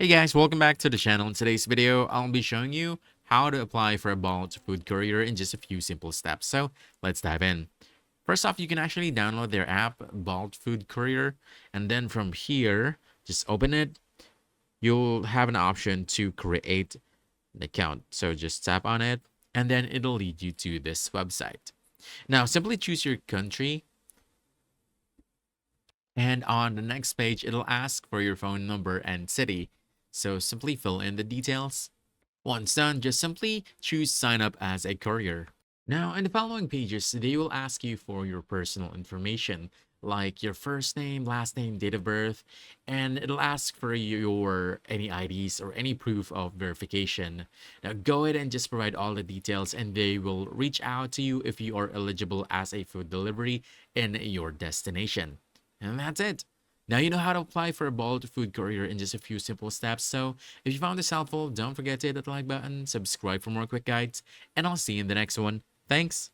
Hey guys, welcome back to the channel. In today's video, I'll be showing you how to apply for a Bolt food courier in just a few simple steps. So let's dive in. First off, you can actually download their app, Bolt Food Courier, and then from here, just open it. You'll have an option to create an account. So just tap on it, and then it'll lead you to this website. Now, simply choose your country, and on the next page, it'll ask for your phone number and city. So simply fill in the details. Once done, just simply choose sign up as a courier. Now, in the following pages, they will ask you for your personal information, like your first name, last name, date of birth, and it'll ask for your any IDs or any proof of verification. Now, go ahead and just provide all the details, and they will reach out to you if you are eligible as a food delivery in your destination. And that's it. Now you know how to apply for a Bolt food courier in just a few simple steps. So if you found this helpful, don't forget to hit that like button, subscribe for more quick guides, and I'll see you in the next one. Thanks.